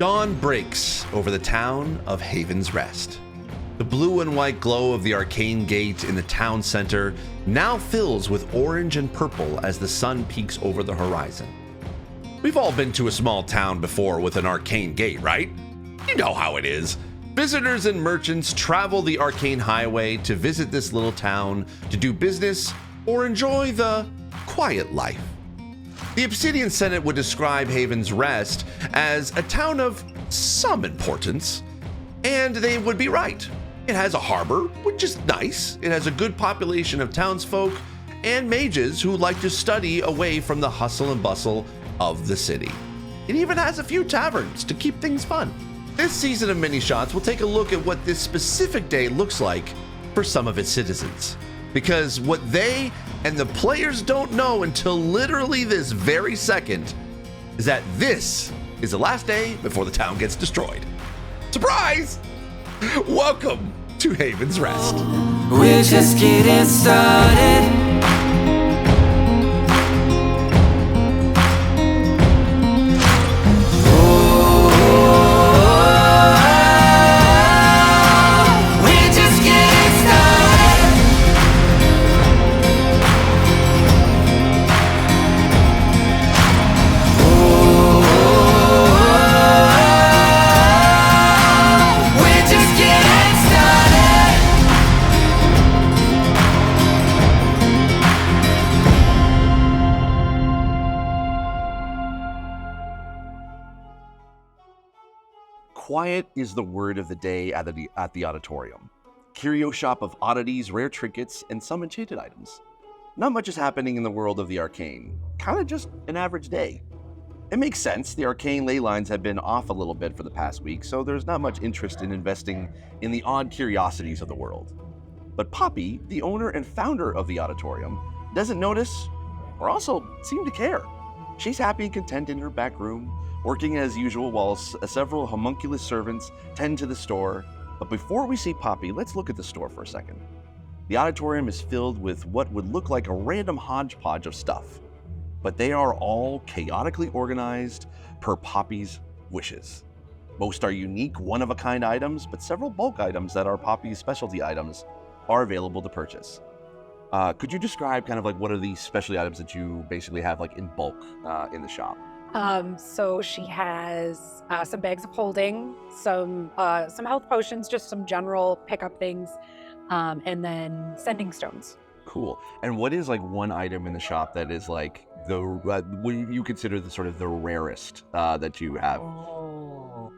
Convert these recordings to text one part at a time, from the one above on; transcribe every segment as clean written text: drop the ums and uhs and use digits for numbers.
Dawn breaks over the town of Haven's Rest. The blue and white glow of the arcane gate in the town center now fills with orange and purple as the sun peeks over the horizon. We've all been to a small town before with an arcane gate, right? You know how it is. Visitors and merchants travel the arcane highway to visit this little town to do business or enjoy the quiet life. The Obsidian Senate would describe Haven's Rest as a town of some importance, and they would be right. It has a harbor, which is nice. It has a good population of townsfolk and mages who like to study away from the hustle and bustle of the city. It even has a few taverns to keep things fun. This season of Mini Shots will take a look at what this specific day looks like for some of its citizens. Because what they and the players don't know until literally this very second is that this is the last day before the town gets destroyed. Surprise! Welcome to Haven's Rest. We're just getting started. Quiet is the word of the day at the Odditorium. Curio shop of oddities, rare trinkets, and some enchanted items. Not much is happening in the world of the arcane. Kind of just an average day. It makes sense. The arcane leylines have been off a little bit for the past week, so there's not much interest in investing in the odd curiosities of the world. But Poppy, the owner and founder of the Odditorium, doesn't notice or also seem to care. She's happy and content in her back room, working as usual while several homunculus servants tend to the store. But before we see Poppy, let's look at the store for a second. The Odditorium is filled with what would look like a random hodgepodge of stuff, but they are all chaotically organized per Poppy's wishes. Most are unique, one-of-a-kind items, but several bulk items that are Poppy's specialty items are available to purchase. Could you describe kind of like what are these specialty items that you basically have like in bulk in the shop? So she has some bags of holding, some health potions, just some general pickup things, and then sending stones. Cool. And what is like one item in the shop that is like the what you consider the sort of the rarest that you have? Oh,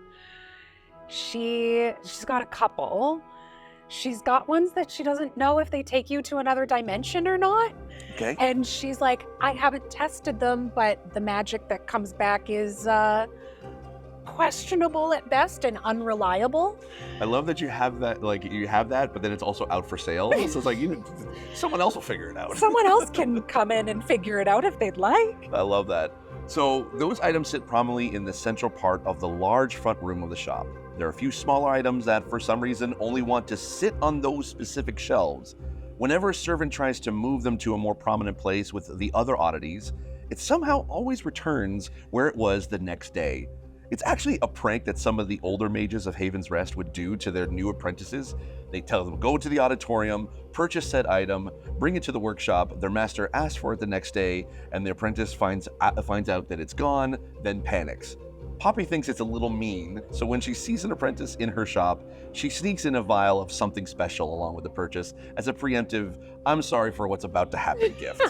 she's got a couple. She's got ones that she doesn't know if they take you to another dimension or not. Okay. And she's like, I haven't tested them, but the magic that comes back is questionable at best and unreliable. I love that you have that, but then it's also out for sale. So it's like, someone else will figure it out. Someone else can come in and figure it out if they'd like. I love that. So those items sit prominently in the central part of the large front room of the shop. There are a few smaller items that for some reason only want to sit on those specific shelves. Whenever a servant tries to move them to a more prominent place with the other oddities, it somehow always returns where it was the next day. It's actually a prank that some of the older mages of Haven's Rest would do to their new apprentices. They tell them, go to the Odditorium, purchase said item, bring it to the workshop, their master asks for it the next day, and the apprentice finds out that it's gone, then panics. Poppy thinks it's a little mean, so when she sees an apprentice in her shop, she sneaks in a vial of something special along with the purchase as a preemptive, I'm sorry for what's about to happen gift.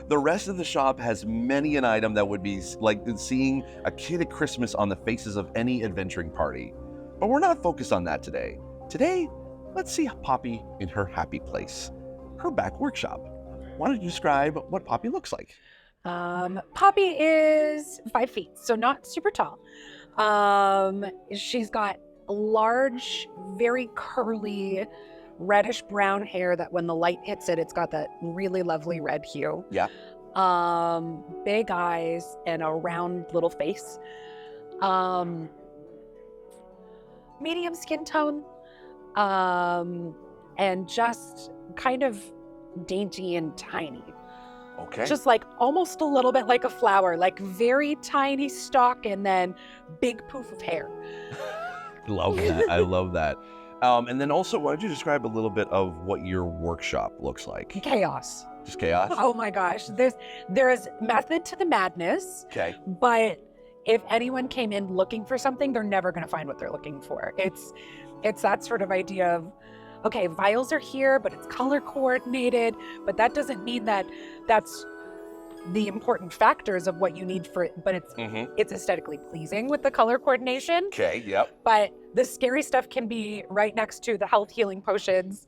The rest of the shop has many an item that would be like seeing a kid at Christmas on the faces of any adventuring party. But we're not focused on that today. Today, let's see Poppy in her happy place, her back workshop. Why don't you describe what Poppy looks like? Poppy is 5 feet, so not super tall. She's got large, very curly, reddish brown hair that when the light hits it, it's got that really lovely red hue. Yeah. Big eyes and a round little face. Medium skin tone. And just kind of dainty and tiny. Okay. Just like almost a little bit like a flower, like very tiny stalk and then big poof of hair. Love that. I love that. And then also, why don't you describe a little bit of what your workshop looks like? Chaos. Just chaos? Oh my gosh. There is method to the madness. Okay. But if anyone came in looking for something, they're never going to find what they're looking for. It's that sort of idea of, okay, vials are here, but it's color coordinated, but that doesn't mean that that's the important factors of what you need for it, but it's aesthetically pleasing with the color coordination. Okay, yep. But the scary stuff can be right next to the health healing potions.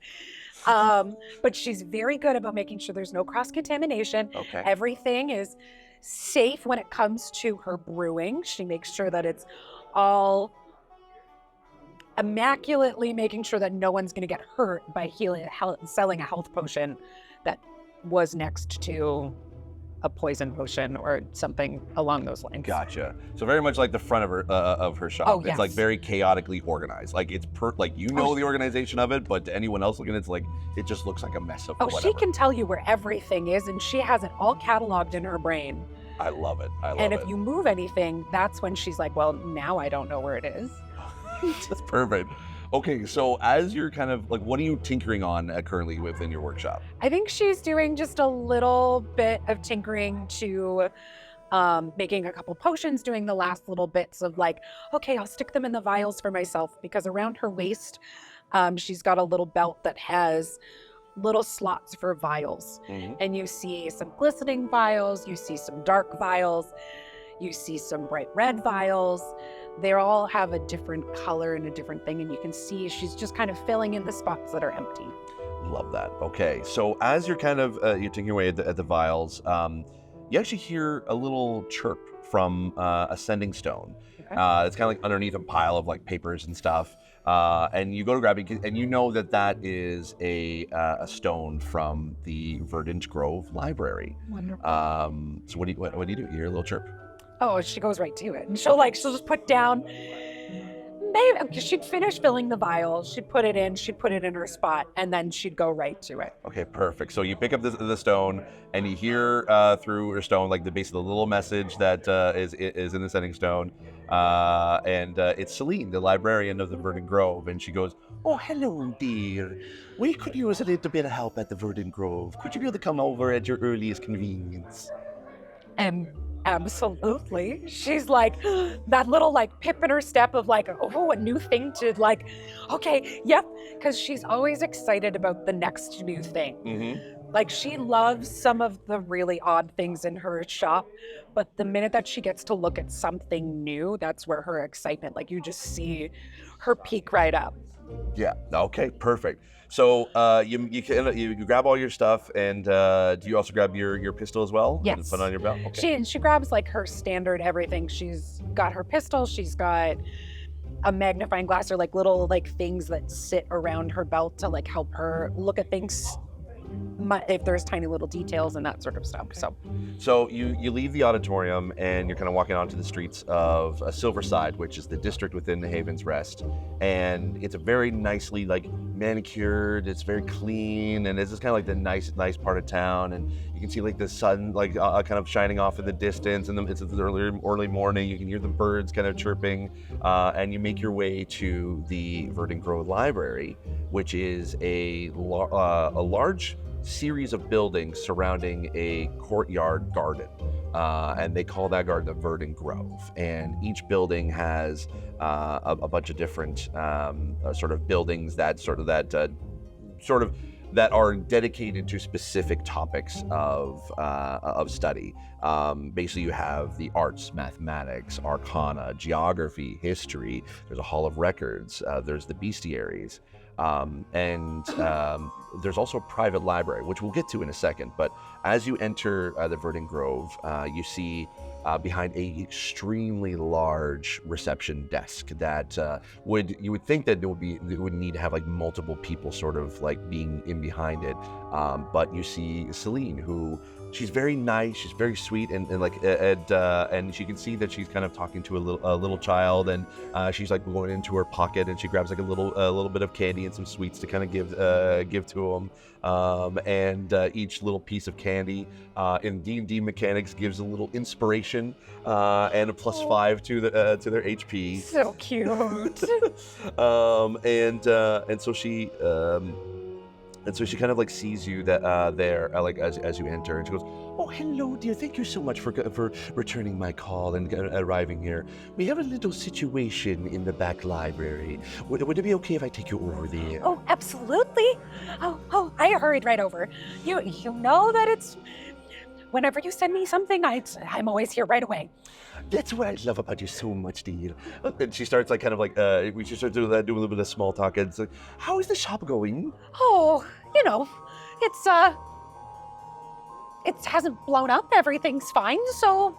But she's very good about making sure there's no cross-contamination. Okay. Everything is safe when it comes to her brewing. She makes sure that it's all immaculately making sure that no one's going to get hurt by selling a health potion that was next to a poison potion or something along those lines. Gotcha. So very much like the front of her shop. Oh, It's yes. like very chaotically organized. Like it's the organization of it, but to anyone else looking, it's like it just looks like a mess of whatever. She can tell you where everything is, and she has it all cataloged in her brain. I love it. And if you move anything, that's when she's like, well, now I don't know where it is. That's perfect. Okay, so as you're kind of like, what are you tinkering on currently within your workshop? I think she's doing just a little bit of tinkering to making a couple potions, doing the last little bits of like, okay, I'll stick them in the vials for myself, because around her waist, she's got a little belt that has little slots for vials. And you see some glistening vials, you see some dark vials, you see some bright red vials. They all have a different color and a different thing, and you can see she's just kind of filling in the spots that are empty. Love that. Okay, so as you're kind of you're taking away at the vials, you actually hear a little chirp from a sending stone. Okay. It's kind of like underneath a pile of like papers and stuff, and you go to grab it, and you know that is a stone from the Verdan Grove Library. Wonderful. So what do you do? You hear a little chirp. Oh, she goes right to it. And she'll just put down, maybe she'd finish filling the vial, she'd put it in her spot, and then she'd go right to it. Okay, perfect. So you pick up the stone, and you hear through her stone like the little message that is in the sending stone, and it's Celine, the librarian of the Verdan Grove, and she goes, "Oh, hello, dear. We could use a little bit of help at the Verdan Grove. Could you be able to come over at your earliest convenience?" Absolutely. She's like that little like pip in her step of like, oh, a new thing to like, okay, yep. Because she's always excited about the next new thing. Like she loves some of the really odd things in her shop, but the minute that she gets to look at something new, that's where her excitement, like you just see her peak right up. Yeah. Okay. Perfect. So you grab all your stuff, and do you also grab your pistol as well? Yes. And put it on your belt. Okay. She grabs like her standard everything. She's got her pistol. She's got a magnifying glass or like little like things that sit around her belt to like help her look at things. If there's tiny little details and that sort of stuff. So you leave the auditorium, and you're kind of walking onto the streets of Silverside, which is the district within the Haven's Rest, and it's a very nicely like manicured. It's very clean, and it's just kind of like the nice part of town, and you can see like the sun like kind of shining off in the distance, and it's the early morning. You can hear the birds kind of chirping, and you make your way to the Verdan Grove Library, which is a large series of buildings surrounding a courtyard garden, and they call that garden the Verdan Grove. And each building has a bunch of different sort of buildings that are dedicated to specific topics of study. Basically, you have the arts, mathematics, arcana, geography, history. There's a hall of records. There's the bestiaries. And there's also a private library, which we'll get to in a second. But as you enter the Verdan Grove, you see behind a extremely large reception desk that you would think that it would need to have like multiple people sort of like being in behind it. But you see Celine, who she's very nice. She's very sweet, and she can see that she's kind of talking to a little child, and she's like going into her pocket, and she grabs like a little bit of candy and some sweets to kind of give to him. And each little piece of candy in D&D mechanics gives a little inspiration and a +5 to their HP. So cute. And so she kind of like sees you there like as you enter, and she goes, "Oh, hello, dear. Thank you so much for returning my call and arriving here. We have a little situation in the back library. Would it be okay if I take you over there?" Oh, absolutely. Oh, I hurried right over. You know that it's whenever you send me something, I'm always here right away. That's what I love about you so much, dear. And she starts like kind of like we should start doing a little bit of small talk. And it's like, "How is the shop going?" Oh, it hasn't blown up. Everything's fine, so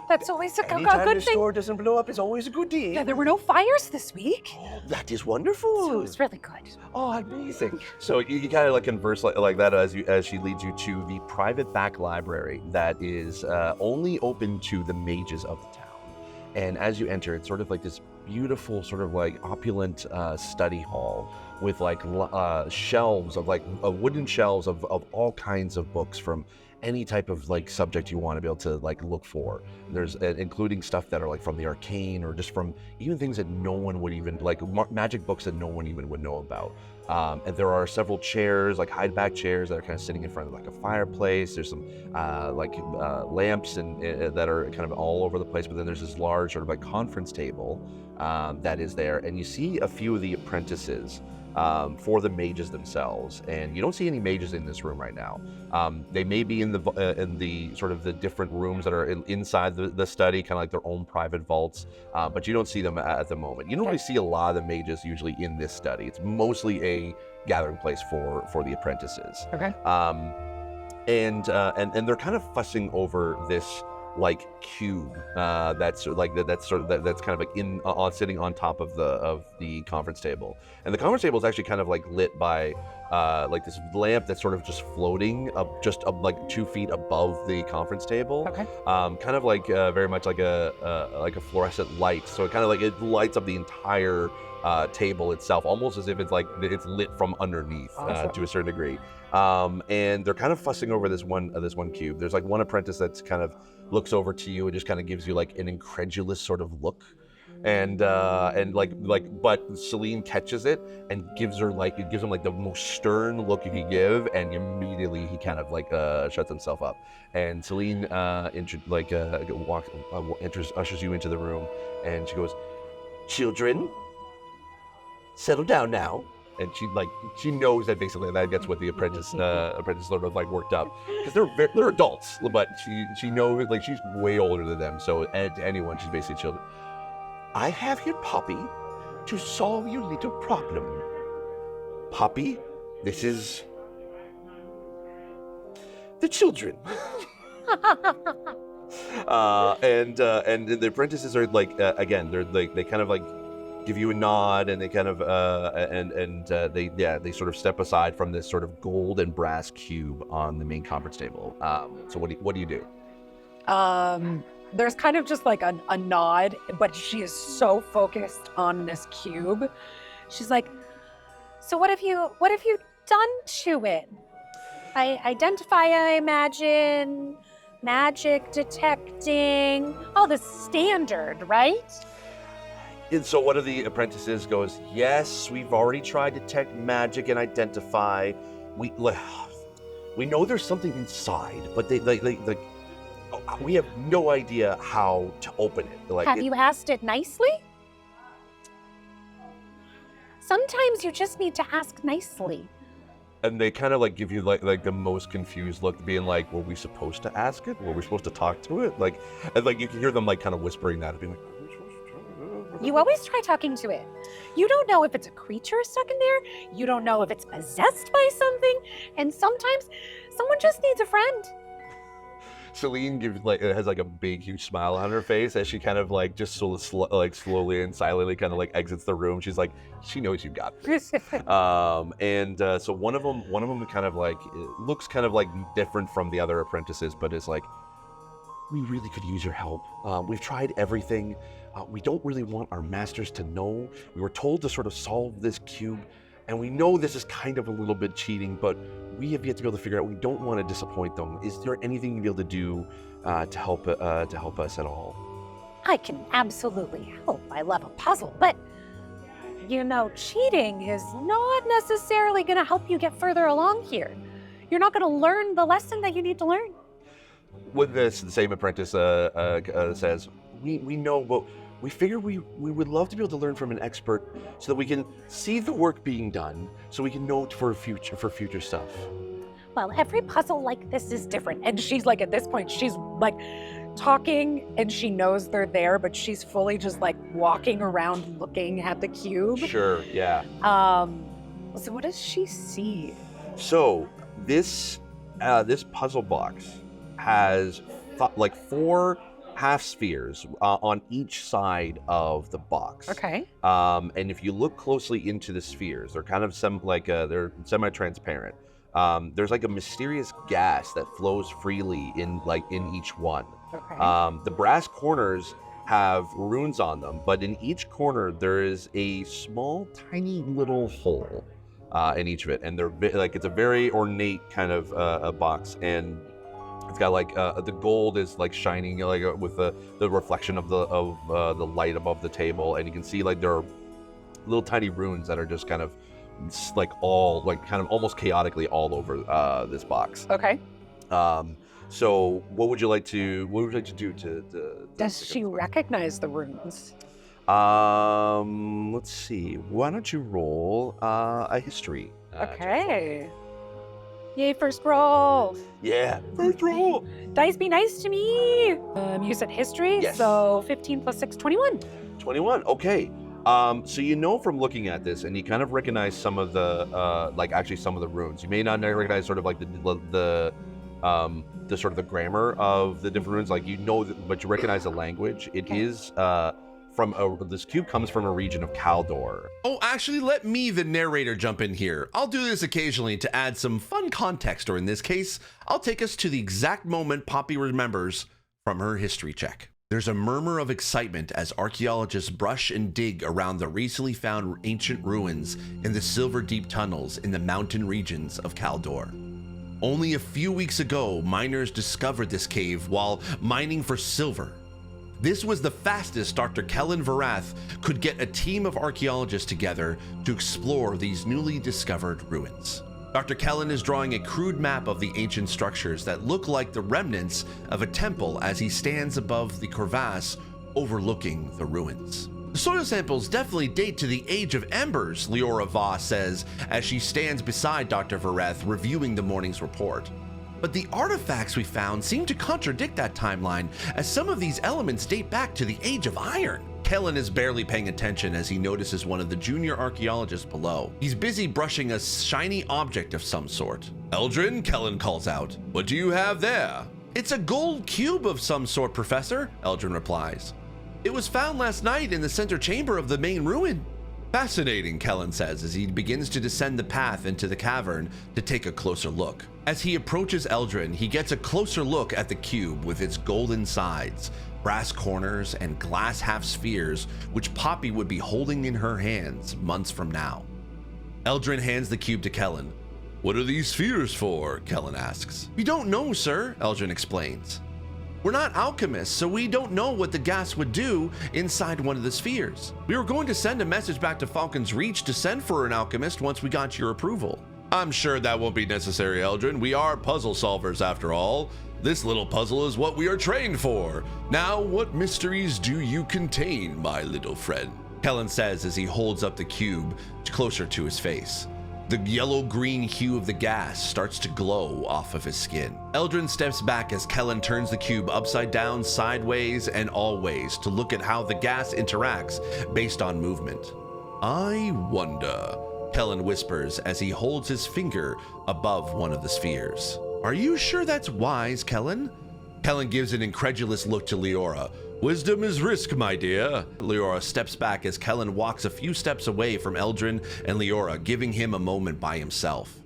that's always a good Anytime the thing. store doesn't blow up is always a good deal. Yeah, there were no fires this week. Oh, that is wonderful. So it was really good. Oh, amazing. So you kind of like converse like that as she leads you to the private back library that is only open to the mages of the town. And as you enter, it's sort of like this beautiful, sort of like opulent study hall with like shelves of like wooden shelves of all kinds of books from any type of like subject you want to be able to like look for. There's including stuff that are like from the arcane, or just from even things that no one would even like magic books that no one even would know about. And there are several chairs, like hide back chairs, that are kind of sitting in front of like a fireplace. There's some lamps and that are kind of all over the place. But then there's this large sort of like conference table that is there, and you see a few of the apprentices for the mages themselves. And you don't see any mages in this room right now. They may be in the sort of the different rooms that are inside the study, kind of like their own private vaults, but you don't see them at the moment. You don't really see a lot of the mages usually in this study. It's mostly a gathering place for the apprentices. Okay. And they're kind of fussing over this like cube that's kind of like sitting on top of the conference table. And the conference table is actually kind of like lit by like this lamp that's sort of just floating up like 2 feet above the conference table. Okay. Kind of like very much like a fluorescent light. So it kind of like it lights up the entire table itself, almost as if it's like it's lit from underneath. Awesome. To a certain degree. And they're kind of fussing over this one cube. There's like one apprentice that's kind of looks over to you and just kind of gives you like an incredulous sort of look, and but Celine catches it and gives him like the most stern look you could give, and immediately he kind of like shuts himself up. And Celine ushers you into the room, and she goes, "Children, settle down now." And she knows that basically that's what the apprentice sort of like worked up, because they're adults, but she knows like she's way older than them. So to anyone, she's basically children. "I have here Poppy to solve your little problem. Poppy, this is the children." And the apprentices are like again, they're like they kind of like give you a nod, and they kind of they sort of step aside from this sort of gold and brass cube on the main conference table. So what do you do? There's kind of just like a nod, but she is so focused on this cube. She's like, "So what have you done to it? I identify, I imagine, magic detecting, all the standard, right?" And so one of the apprentices goes, "Yes, we've already tried to detect magic and identify. We know there's something inside, but we have no idea how to open it." Have you asked it nicely? Sometimes you just need to ask nicely. And they kind of like give you like the most confused look, being like, "Were we supposed to ask it? Were we supposed to talk to it?" And you can hear them like kind of whispering that, and being like, You always try talking to it. You don't know if it's a creature stuck in there. You don't know if it's possessed by something. And sometimes someone just needs a friend. Celine has like a big, huge smile on her face as she kind of like just slowly and silently kind of like exits the room. She's like, she knows you got this. So one of them kind of like looks kind of like different from the other apprentices, but is like, we really could use your help. We've tried everything. We don't really want our masters to know. We were told to sort of solve this cube, and we know this is kind of a little bit cheating, but we have yet to be able to figure out. We don't want to disappoint them. Is there anything you'd be able to do to help us at all? I can absolutely help. I love a puzzle, but you know, cheating is not necessarily going to help you get further along here. You're not going to learn the lesson that you need to learn. With this, the same apprentice says, we know, but we figure we would love to be able to learn from an expert so that we can see the work being done, so we can note for future stuff. Well, every puzzle like this is different. And she's like, at this point, she's like talking and she knows they're there, but she's fully just like walking around looking at the cube. Sure, yeah. So what does she see? So this puzzle box has like 4 half spheres on each side of the box. Okay. And if you look closely into the spheres, they're kind of they're semi-transparent. There's like a mysterious gas that flows freely in each one. Okay. The brass corners have runes on them, but in each corner there is a small, tiny little hole in each of it, and they're it's a very ornate kind of a box, and it's got like the gold is like shining like with the reflection of the light above the table, and you can see like there are little tiny runes that are just kind of like all like kind of almost chaotically all over this box. Okay. So what would you like to do to Does she recognize the runes? Let's see. Why don't you roll a history? Okay. Yay, first roll. Yeah, first roll. Dice be nice to me. You said history, Yes. So 15 plus 6, 21. 21. Okay. So you know from looking at this, and you kind of recognize some of the some of the runes. You may not recognize sort of like the sort of the grammar of the different runes, like but you recognize the language. It is this cube comes from a region of Kaldor. Oh, actually, let me, the narrator, jump in here. I'll do this occasionally to add some fun context, or in this case, I'll take us to the exact moment Poppy remembers from her history check. There's a murmur of excitement as archaeologists brush and dig around the recently found ancient ruins in the Silver Deep tunnels in the mountain regions of Kaldor. Only a few weeks ago, miners discovered this cave while mining for silver. This was the fastest Dr. Kellen Varath could get a team of archaeologists together to explore these newly discovered ruins. Dr. Kellen is drawing a crude map of the ancient structures that look like the remnants of a temple as he stands above the crevasse overlooking the ruins. The soil samples definitely date to the Age of Embers, Leora Voss says as she stands beside Dr. Varath reviewing the morning's report. But the artifacts we found seem to contradict that timeline, as some of these elements date back to the Age of Iron. Kellen is barely paying attention as he notices one of the junior archaeologists below. He's busy brushing a shiny object of some sort. Eldrin, Kellen calls out. What do you have there? It's a gold cube of some sort, Professor, Eldrin replies. It was found last night in the center chamber of the main ruin. Fascinating, Kellen says as he begins to descend the path into the cavern to take a closer look. As he approaches Eldrin, he gets a closer look at the cube with its golden sides, brass corners, and glass half spheres, which Poppy would be holding in her hands months from now. Eldrin hands the cube to Kellen. What are these spheres for? Kellen asks. We don't know, sir, Eldrin explains. We're not alchemists, so we don't know what the gas would do inside one of the spheres. We were going to send a message back to Falcon's Reach to send for an alchemist once we got your approval. I'm sure that won't be necessary, Eldrin. We are puzzle solvers after all. This little puzzle is what we are trained for. Now, what mysteries do you contain, my little friend? Kellen says as he holds up the cube closer to his face. The yellow-green hue of the gas starts to glow off of his skin. Eldrin steps back as Kellen turns the cube upside down, sideways, and all ways to look at how the gas interacts based on movement. I wonder, Kellen whispers as he holds his finger above one of the spheres. Are you sure that's wise, Kellen? Kellen gives an incredulous look to Leora. Wisdom is risk, my dear. Leora steps back as Kellen walks a few steps away from Eldrin and Leora, giving him a moment by himself.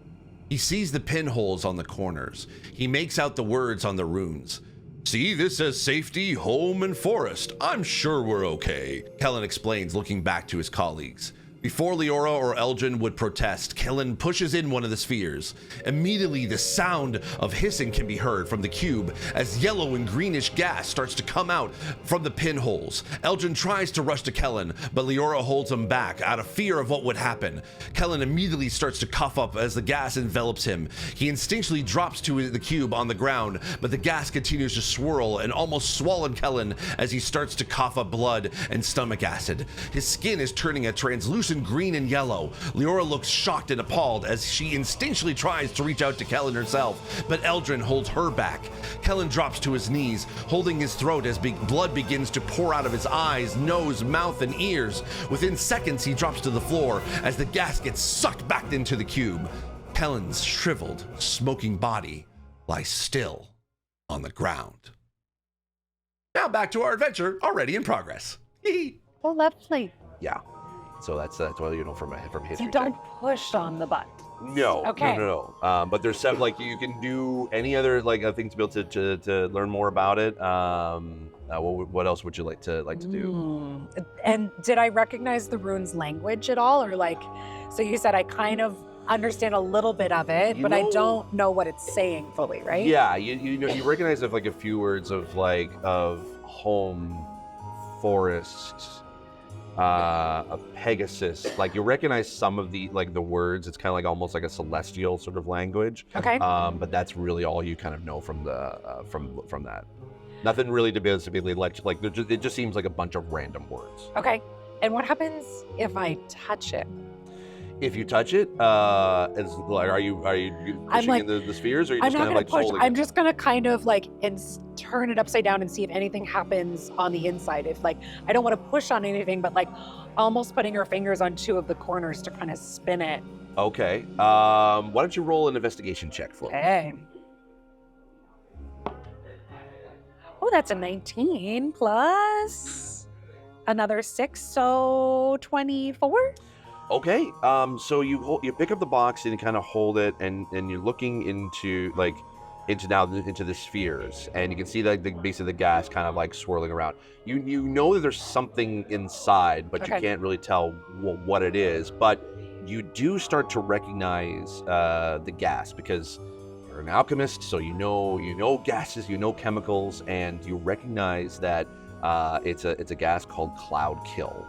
He sees the pinholes on the corners. He makes out the words on the runes. See, this says safety, home, and forest. I'm sure we're okay, Kellen explains, looking back to his colleagues. Before Leora or Eldrin would protest, Kellen pushes in one of the spheres. Immediately, the sound of hissing can be heard from the cube as yellow and greenish gas starts to come out from the pinholes. Eldrin tries to rush to Kellen, but Leora holds him back out of fear of what would happen. Kellen immediately starts to cough up as the gas envelops him. He instinctually drops to the cube on the ground, but the gas continues to swirl and almost swallow Kellen as he starts to cough up blood and stomach acid. His skin is turning a translucent green and yellow. Leora looks shocked and appalled as she instinctually tries to reach out to Kellen herself, but Eldrin holds her back. Kellen drops to his knees, holding his throat as blood begins to pour out of his eyes, nose, mouth, and ears. Within seconds, he drops to the floor as the gas gets sucked back into the cube. Kellen's shriveled, smoking body lies still on the ground. Now back to our adventure, already in progress. Well, lovely. Yeah. So that's well, you know, from history. You don't push on the button. No. Okay. No. But there's some, like, you can do any other things to be able to learn more about it. What else would you like to do? And did I recognize the runes language at all, or so you said I kind of understand a little bit of it, but I don't know what it's saying fully, right? Yeah, you know, you recognize a few words of home, forest, a Pegasus. You recognize some of the the words. It's kind of almost like a celestial sort of language. Okay. But that's really all you kind of know from the from that. Nothing really to be it just seems like a bunch of random words. Okay. And what happens if I touch it? If you touch it, are you pushing in the spheres, or are you just kind of push. holding I'm it? just gonna kind of turn it upside down and see if anything happens on the inside. If I don't want to push on anything, but almost putting your fingers on two of the corners to kind of spin it. Okay. Why don't you roll an investigation check for me? Okay. Oh, that's a 19 plus another 6, so 24. Okay, so you pick up the box and you kind of hold it, and you're looking into the spheres, and you can see the base of the gas kind of swirling around. You know that there's something inside, but you can't really tell what it is. But you do start to recognize the gas because you're an alchemist, so you know gases, you know chemicals, and you recognize that it's a gas called Cloud Kill.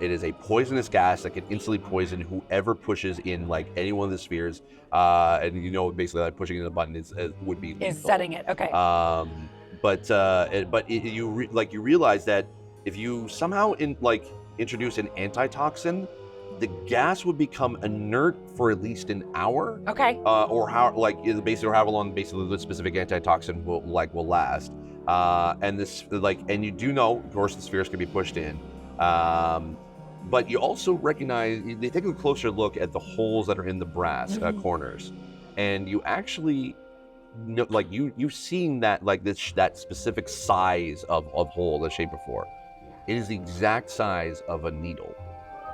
It is a poisonous gas that can instantly poison whoever pushes in any one of the spheres, and basically pushing in the button would be lethal. Is setting it, okay. You realize that if you somehow introduce an antitoxin, the gas would become inert for at least an hour. Okay. Or how however long the specific antitoxin will last. And you do know, of course, the spheres can be pushed in. But you also recognize, they take a closer look at the holes that are in the brass corners, and you actually know, you've seen that that specific size of hole, the shape before. It is the exact size of a needle,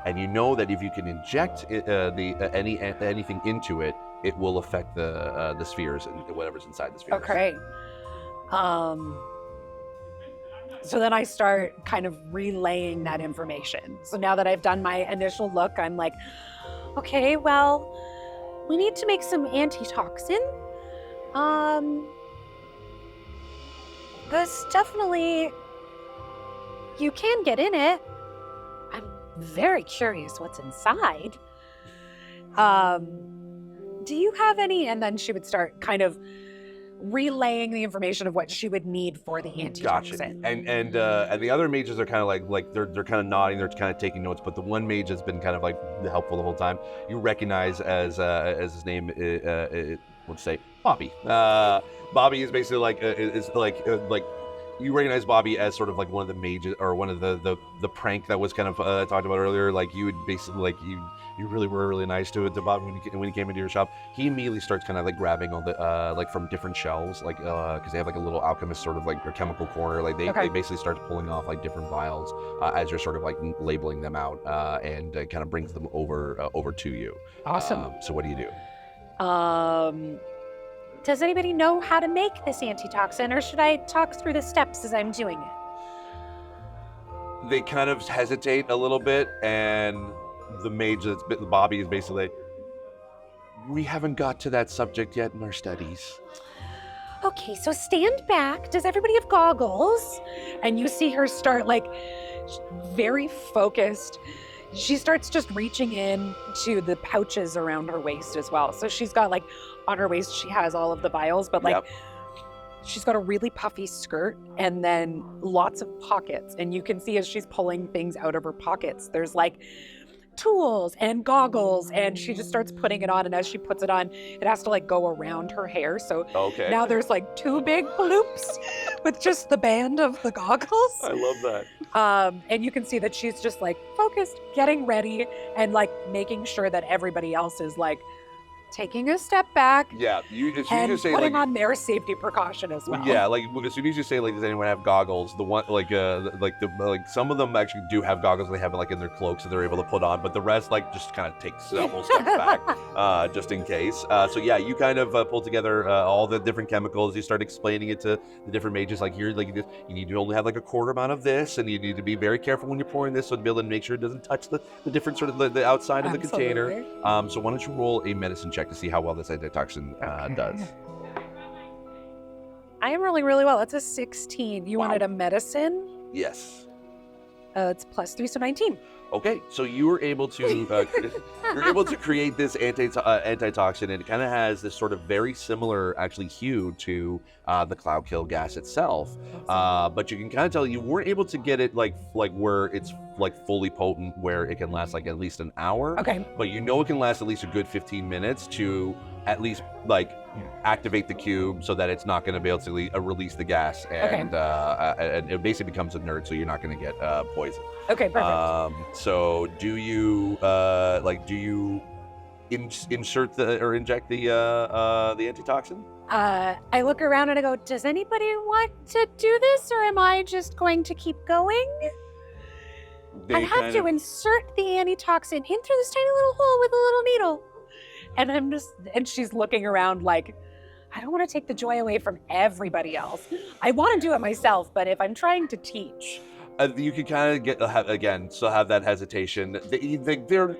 and you know that if you can inject anything into it, it will affect the spheres and whatever's inside the spheres. Okay. So then I start kind of relaying that information. So now that I've done my initial look, I'm like, okay, well, we need to make some antitoxin. This definitely, you can get in it. I'm very curious what's inside. Do you have any? And then she would start kind of relaying the information of what she would need for the antitoxin. Gotcha. And the other mages are kind of they're kind of nodding, they're kind of taking notes. But the one mage that's been kind of helpful the whole time, you recognize as his name, let's say Bobby. Bobby is basically you recognize Bobby as sort of like one of the mages, or one of the prank that was kind of talked about earlier. Like you would basically like you really were really nice to Bobby when he came into your shop. He immediately starts kind of like grabbing all the like from different shelves, like because they have like a little alchemist sort of like a chemical corner. Like they basically start pulling off like different vials as you're sort of like labeling them out, and kind of brings them over to you. Awesome. So what do you do? Does anybody know how to make this antitoxin, or should I talk through the steps as I'm doing it? They kind of hesitate a little bit, and the mage that's Bobby is basically, we haven't got to that subject yet in our studies. Okay, so stand back. Does everybody have goggles? And you see her start like very focused. She starts just reaching in to the pouches around her waist as well. So she's got like on her waist, she has all of the vials, but like she's got a really puffy skirt and then lots of pockets. And you can see as she's pulling things out of her pockets, there's like tools and goggles, and she just starts putting it on. And as she puts it on, it has to like go around her hair. So now there's like two big loops with just the band of the goggles. I love that. And you can see that she's just like focused, getting ready, and like making sure that everybody else is like taking a step back. Yeah, you and just say putting like on their safety precaution as well. Yeah, like as soon as you say like, does anyone have goggles? The one like some of them actually do have goggles. They have it like in their cloaks that they're able to put on, but the rest like just kind of take several steps back, just in case. So yeah, you kind of pull together all the different chemicals. You start explaining it to the different mages. Like here, like you need to only have like a quarter amount of this, and you need to be very careful when you're pouring this, so to be able to make sure it doesn't touch the different sort of the outside of the container. So why don't you roll a medicine check to see how well this antitoxin does. I am rolling really well. That's a 16. You wanted a medicine? Yes. It's +3, so 19. Okay, so you were able to create this antitoxin, and it kind of has this sort of very similar, actually, hue to the cloud kill gas itself. But you can kind of tell you weren't able to get it like where it's like fully potent, where it can last like at least an hour. Okay. But you know it can last at least a good 15 minutes to at least like activate the cube so that it's not going to be able to release the gas, and it basically becomes inert, so you're not going to get poisoned. Okay, perfect. So do you insert or inject the antitoxin? I look around and I go, does anybody want to do this, or am I just going to keep going? I have to insert the antitoxin in through this tiny little hole with a little needle. And she's looking around like, I don't want to take the joy away from everybody else. I want to do it myself, but if I'm trying to teach. You can kind of have that hesitation. The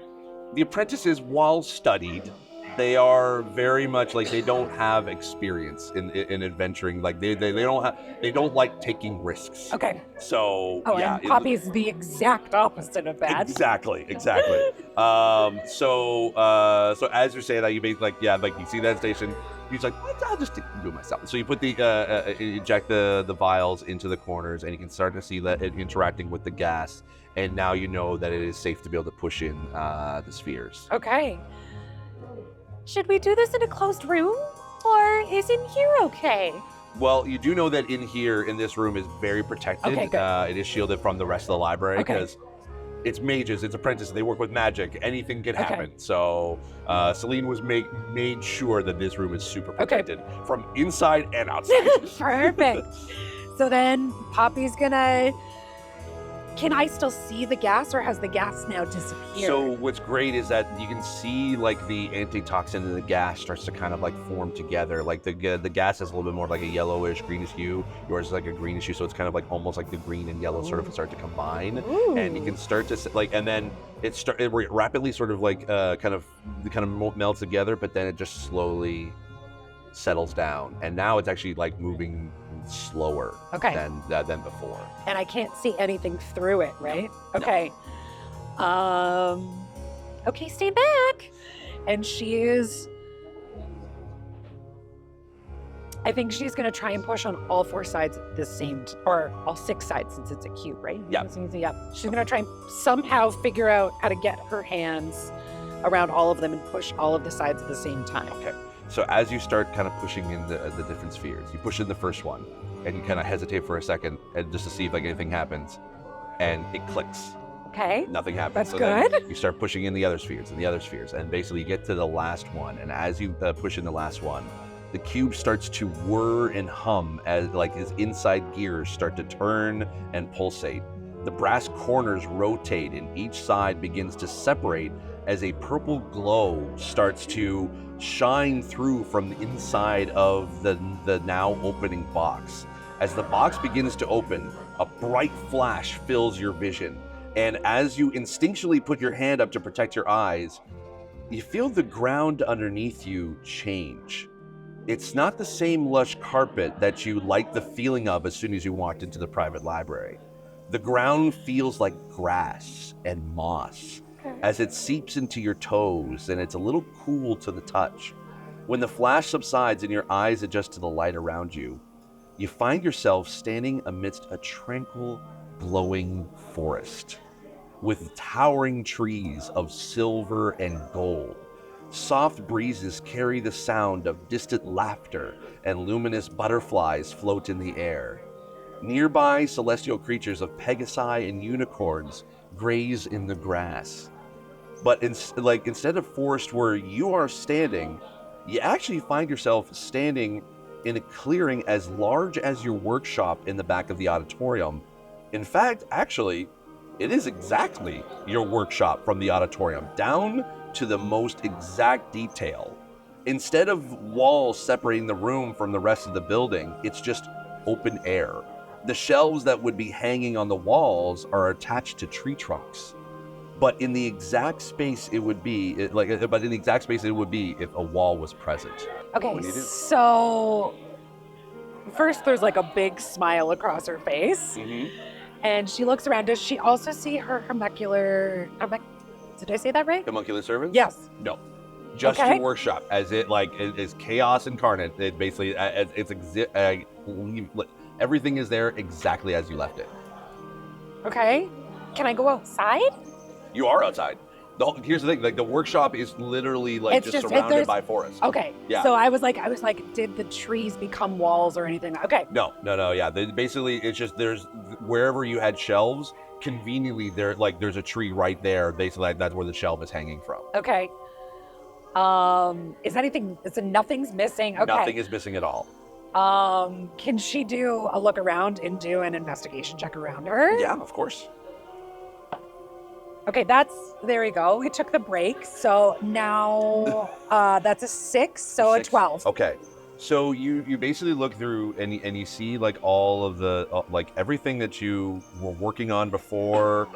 apprentices, while studied, they are very much like they don't have experience in adventuring. Like they don't like taking risks. Okay. So and Poppy's the exact opposite of that. Exactly. So as you're saying that, you basically like you see that station. He's like, I'll just do it myself. So you put inject the vials into the corners, and you can start to see that it interacting with the gas. And now you know that it is safe to be able to push in the spheres. Okay. Should we do this in a closed room, or is in here okay? Well, you do know that in here, in this room, is very protected. Okay, good. It is shielded from the rest of the library because it's mages, it's apprentices, they work with magic. Anything can happen. So Celine was made sure that this room is super protected from inside and outside. Perfect. So then Poppy's gonna... Can I still see the gas, or has the gas now disappeared? So what's great is that you can see like the antitoxin and the gas starts to kind of like form together. Like the gas is a little bit more like a yellowish, greenish hue. Yours is like a greenish hue, so it's kind of like almost like the green and yellow sort of start to combine. Ooh. And you can start to like, and then it rapidly sort of like kind of melts together, but then it just slowly settles down, and now it's actually like moving slower than before. And I can't see anything through it, right? Okay. No. Okay, stay back. And she is... I think she's going to try and push on all 4 sides at the same... or all 6 sides, since it's a cube, right? Yeah. She's going to try and somehow figure out how to get her hands around all of them and push all of the sides at the same time. Okay. So as you start kind of pushing in the different spheres, you push in the first one, and you kind of hesitate for a second, and just to see if like anything happens, and it clicks. Okay. Nothing happens. That's so good. Then you start pushing in the other spheres and the other spheres, and basically you get to the last one. And as you push in the last one, the cube starts to whir and hum as like his inside gears start to turn and pulsate. The brass corners rotate, and each side begins to separate as a purple glow starts to shine through from the inside of the now opening box. As the box begins to open, a bright flash fills your vision. And as you instinctually put your hand up to protect your eyes, you feel the ground underneath you change. It's not the same lush carpet that you liked the feeling of as soon as you walked into the private library. The ground feels like grass and moss as it seeps into your toes, and it's a little cool to the touch. When the flash subsides and your eyes adjust to the light around you, you find yourself standing amidst a tranquil, glowing forest with towering trees of silver and gold. Soft breezes carry the sound of distant laughter, and luminous butterflies float in the air. Nearby, celestial creatures of Pegasi and unicorns graze in the grass. But instead of forest where you are standing, you actually find yourself standing in a clearing as large as your workshop in the back of the Odditorium. In fact, actually, it is exactly your workshop from the Odditorium, down to the most exact detail. Instead of walls separating the room from the rest of the building, it's just open air. The shelves that would be hanging on the walls are attached to tree trunks. But in the exact space it would be, if a wall was present. Okay, so first there's like a big smile across her face. Mm-hmm. And she looks around. Does she also see her homuncular... Did I say that right? Homunculus Servants? Yes. No. Just your workshop, as it is chaos incarnate. It basically, everything is there exactly as you left it. Okay. Can I go outside? You are outside. Here's the thing, like the workshop is literally like just surrounded by forest. Okay. Yeah. So I was like, did the trees become walls or anything? Okay. No, yeah. Basically, it's just there's wherever you had shelves, conveniently there's a tree right there. Basically, that's where the shelf is hanging from. Okay. Is nothing's missing? Okay. Nothing is missing at all. Can she do a look around and do an investigation check around her? Yeah, of course. Okay, there we go. We took the break. So now that's a 6, so 6. A 12. Okay. So you basically look through and you see like all of the like everything that you were working on before,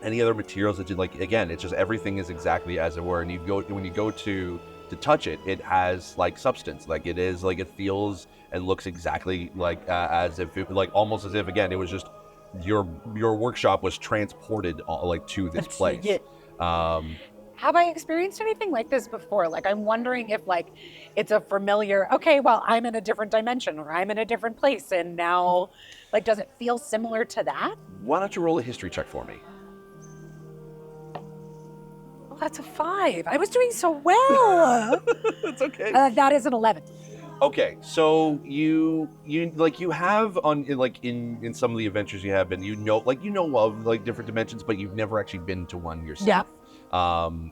any other materials that you like. Again, it's just everything is exactly as it were. And when you go to touch it, it has like substance. Like it is like it feels and looks exactly like as if it, like almost as if again it was just your workshop was transported like to this place. Have I experienced anything like this before? Like, I'm wondering if like it's a familiar, okay, well, I'm in a different dimension or I'm in a different place. And now, like, does it feel similar to that? Why don't you roll a history check for me? Well, that's a 5. I was doing so well. That's okay. That is an 11. Okay, so you have on in some of the adventures you have been, you know of like different dimensions, but you've never actually been to one yourself. Yeah.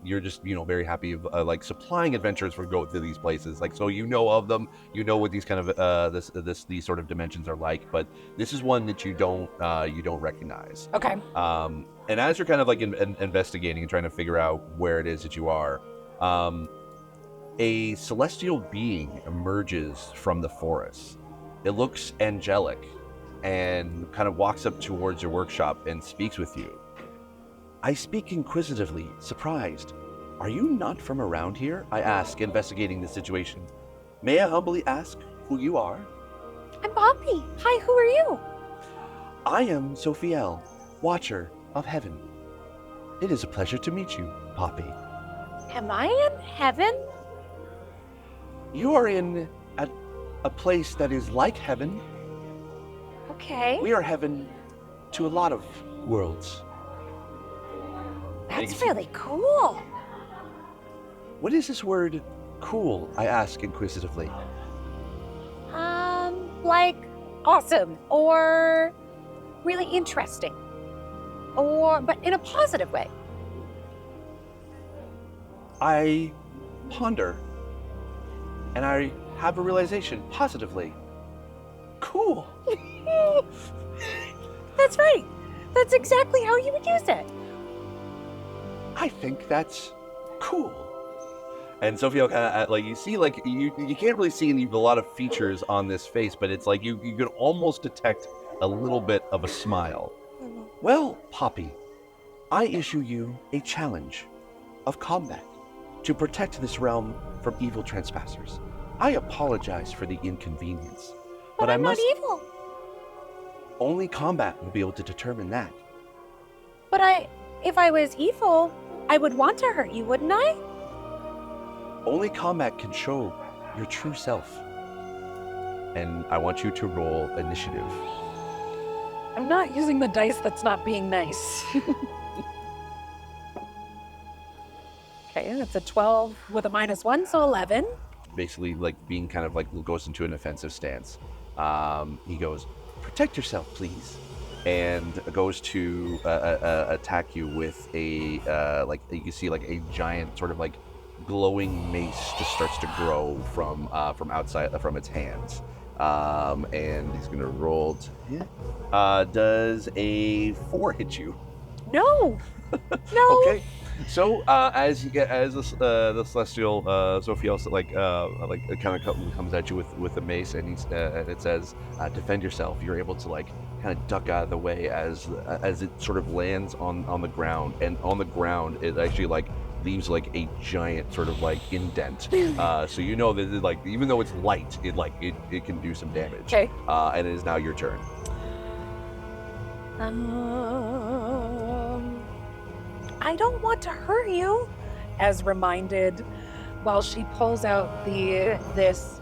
You're just very happy of like supplying adventurers for go to these places, like so you know of them, you know what these kind of these sort of dimensions are like, but this is one that you don't recognize. Okay. And as you're kind of like investigating and trying to figure out where it is that you are, a celestial being emerges from the forest. It looks angelic and kind of walks up towards your workshop and speaks with you. I speak inquisitively, surprised. Are you not from around here? I ask, investigating the situation. May I humbly ask who you are? I'm Poppy. Hi, who are you? I am Sophiel, Watcher of Heaven. It is a pleasure to meet you, Poppy. Am I in heaven? You are in a place that is like heaven. Okay. We are heaven to a lot of worlds. That's really cool. What is this word cool? I ask inquisitively. Like awesome or really interesting, but in a positive way. I ponder, and I have a realization positively. Cool. That's right. That's exactly how you would use it. I think that's cool. And Sophia kind of like you see like you can't really see a lot of features on this face, but it's like you can almost detect a little bit of a smile. Well, Poppy, I issue you a challenge of combat to protect this realm from evil trespassers. I apologize for the inconvenience, but I'm I must. not evil. Only combat will be able to determine that. But if I was evil, I would want to hurt you, wouldn't I? Only combat can show your true self. And I want you to roll initiative. I'm not using the dice that's not being nice. Okay, that's a 12 with a -1, so 11. Basically, like being kind of like goes into an offensive stance. He goes, "Protect yourself, please," and goes to attack you with a like you can see like a giant sort of like glowing mace just starts to grow from outside from its hands. And he's gonna roll to hit. Does a 4 hit you? No. No. Okay. So as the celestial Sophia like kind of comes at you with a mace, and it says, "Defend yourself." You're able to like kind of duck out of the way as it sort of lands on the ground, and on the ground it actually like leaves like a giant sort of like indent. So you know that it, like even though it's light, it can do some damage. Okay. And it is now your turn. I don't want to hurt you, as reminded while she pulls out this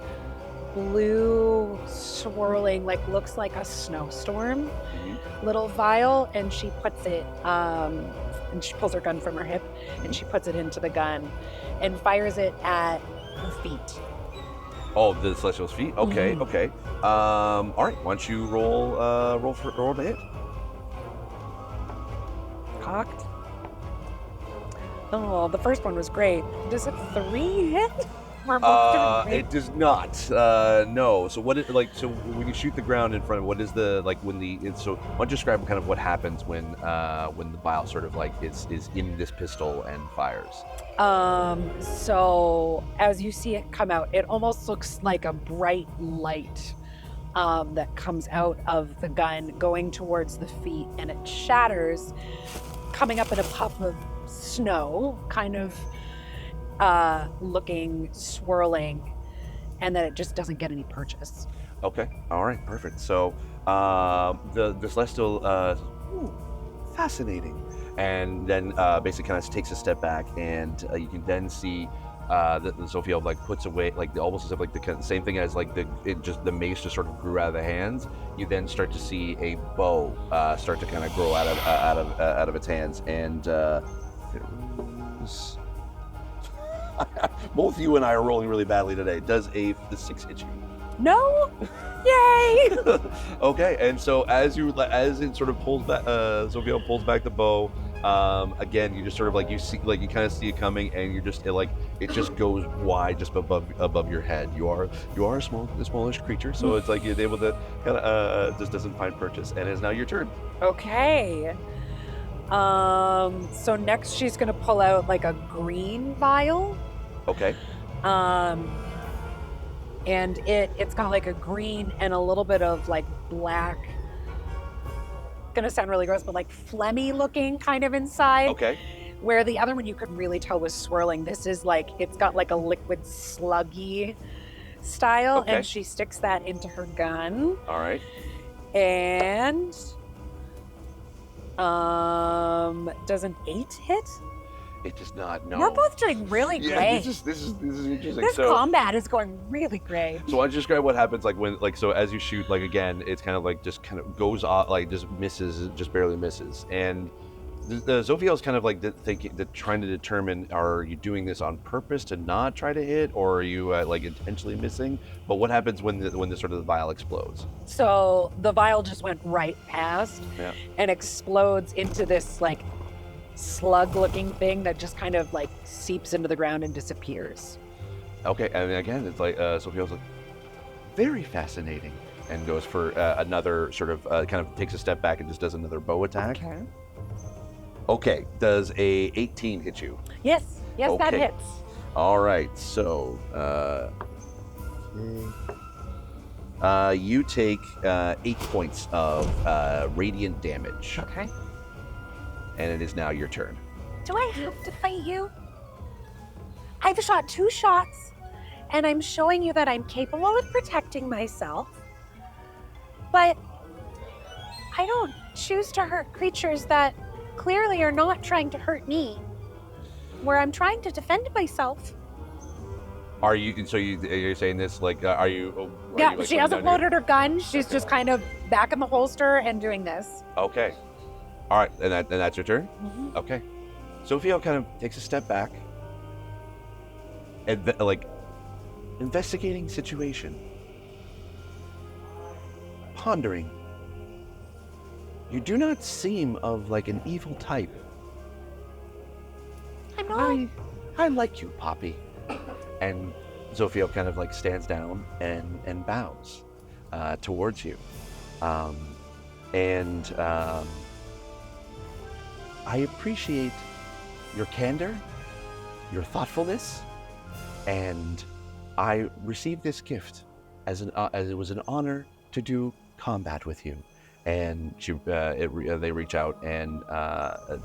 blue swirling, like looks like a snowstorm, little vial, and she puts it, and she pulls her gun from her hip, and she puts it into the gun, and fires it at her feet. Oh, the celestial's feet. Okay, okay. All right. Why don't you roll to hit? Cocked. Oh, the first one was great. Does a 3 hit? We're both doing great. It does not. No. So what is like? So when you shoot the ground in front of, what is the like when the? So why don't you describe kind of what happens when the vial sort of like is in this pistol and fires? So as you see it come out, it almost looks like a bright light that comes out of the gun going towards the feet, and it shatters, coming up in a puff of snow, kind of looking swirling, and then it just doesn't get any purchase. Okay. All right. Perfect. So the celestial, fascinating, and then basically kind of takes a step back, and you can then see the Sophia like puts away like almost as if like the same thing as like the mace just sort of grew out of the hands. You then start to see a bow start to kind of grow out of its hands, and both you and I are rolling really badly today. Does the 6 hit you? No. Yay. Okay, and so as it sort of pulls back, Sophia pulls back the bow. Again, you just sort of like you kind of see it coming, and you're just it just goes wide just above your head. You are a smallish creature, so it's like you're able to kind of just doesn't find purchase, and it's now your turn. Okay. So next she's gonna pull out like a green vial. Okay. And it's got like a green and a little bit of like black, gonna sound really gross, but like phlegmy looking kind of inside. Okay. Where the other one you could really tell was swirling. This is like, it's got like a liquid sluggy style. Okay. And she sticks that into her gun. All right. And does an 8 hit? It does not. No. We're both doing really great. Yeah, this is interesting. This combat is going really great. So I just describe what happens like when so as you shoot, like again, it's kind of like just kind of goes off, like just misses, just barely misses, and Zophiel's kind of like trying to determine, are you doing this on purpose to not try to hit, or are you like intentionally missing? But what happens when the sort of the vial explodes? So the vial just went right past and explodes into this like slug-looking thing that just kind of like seeps into the ground and disappears. Okay, and again, it's like Zophiel's like, very fascinating, and goes for another sort of kind of takes a step back and just does another bow attack. Okay, does a 18 hit you? Yes, Okay. That hits. All right, so you take 8 points of radiant damage, Okay. and it is now your turn. Do I have to fight you? I've shot 2 shots, and I'm showing you that I'm capable of protecting myself, but I don't choose to hurt creatures that clearly are not trying to hurt me, where I'm trying to defend myself. Are you? So you're saying this like? Are you? Yeah, you, like, she hasn't loaded her gun. She's just kind of back in the holster and doing this. Okay. All right, and that's your turn. Mm-hmm. Okay. Sophia kind of takes a step back, and like investigating situation, pondering. You do not seem of like an evil type. I'm not. I like you, Poppy. And Zophiel kind of like stands down and bows towards you. I appreciate your candor, your thoughtfulness, and I received this gift as it was an honor to do combat with you. And they reach out and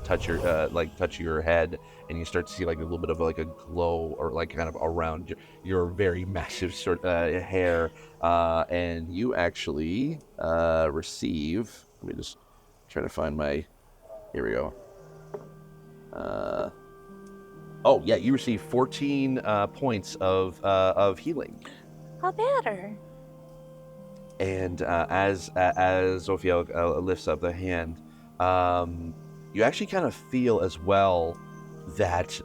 touch your head, and you start to see like a little bit of like a glow, or like kind of around your very massive sort hair, and you actually receive. Let me just try to find my. Here we go. Oh yeah, you receive 14 points of healing. How better? And as Zophiel lifts up the hand, you actually kind of feel as well that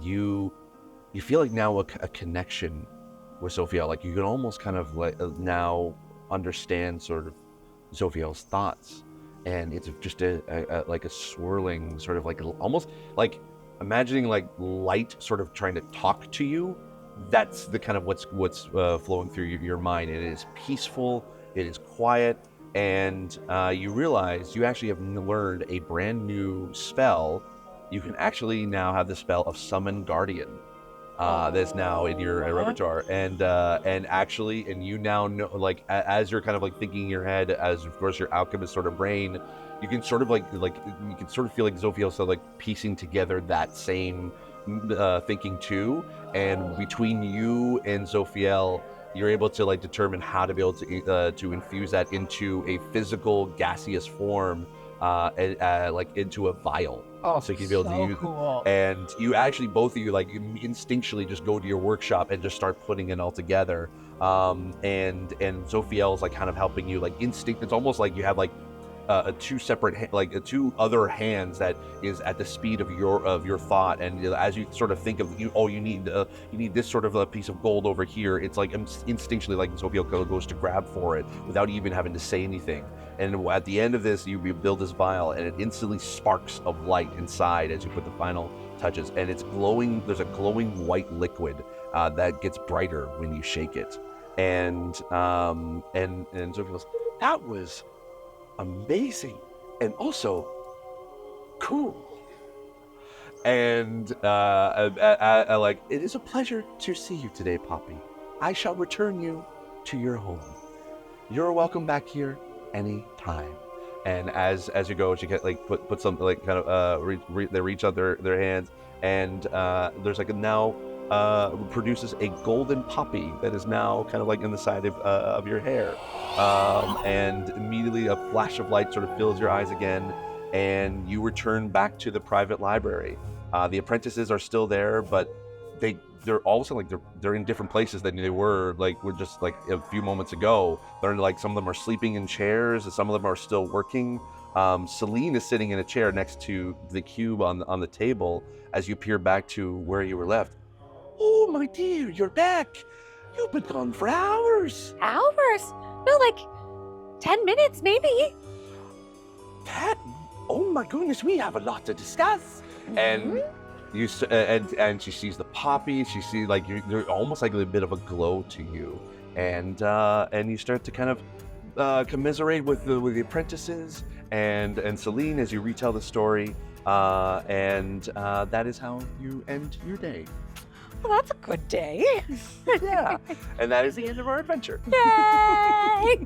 you feel like now a connection with Zophiel. Like you can almost kind of like now understand sort of Zophiel's thoughts, and it's just a like a swirling sort of like almost like imagining like light sort of trying to talk to you. That's the kind of what's flowing through your mind. It is peaceful, it is quiet, and you realize you actually have learned a brand new spell. You can actually now have the spell of Summon Guardian that's now in your repertoire, and you now know, like as you're kind of like thinking in your head, as of course your alchemist sort of brain, you can sort of like you can sort of feel like Zophiel's sort of like piecing together that same thinking too, and between you and Zophiel, you're able to like determine how to be able to infuse that into a physical gaseous form, like into a vial. Oh, so you can be able to use cool. And you actually, both of you, like instinctually just go to your workshop and just start putting it all together. And Zophiel's like kind of helping you, like instinct. It's almost like you have like two separate, two other hands that is at the speed of your thought. And as you sort of think of you need this sort of a piece of gold over here, it's like instinctually like Zophiel goes to grab for it without even having to say anything. And at the end of this, you build this vial, and it instantly sparks of light inside as you put the final touches, and it's glowing. There's a glowing white liquid that gets brighter when you shake it. And Zophiel goes, "That was amazing and also cool." And like, "It is a pleasure to see you today, Poppy. I shall return you to your home. You're welcome back here any time." And as you go, she get like put some like kind of they reach out their hands, and there's like now produces a golden poppy that is now kind of like in the side of your hair, and immediately a flash of light sort of fills your eyes again, and you return back to the private library. The apprentices are still there, but they're also like they're in different places than they were just like a few moments ago. They're like, some of them are sleeping in chairs, and some of them are still working. Celine is sitting in a chair next to the cube on the table as you peer back to where you were left. Oh, my dear, you're back. You've been gone for hours. Hours? No, like 10 minutes, maybe. Pat, oh my goodness, we have a lot to discuss. And and she sees the poppy. She sees like you're almost like a bit of a glow to you, and you start to kind of commiserate with the apprentices and Celine as you retell the story, and that is how you end your day. Well, that's a good day. Yeah, and that is the end of our adventure. Yay!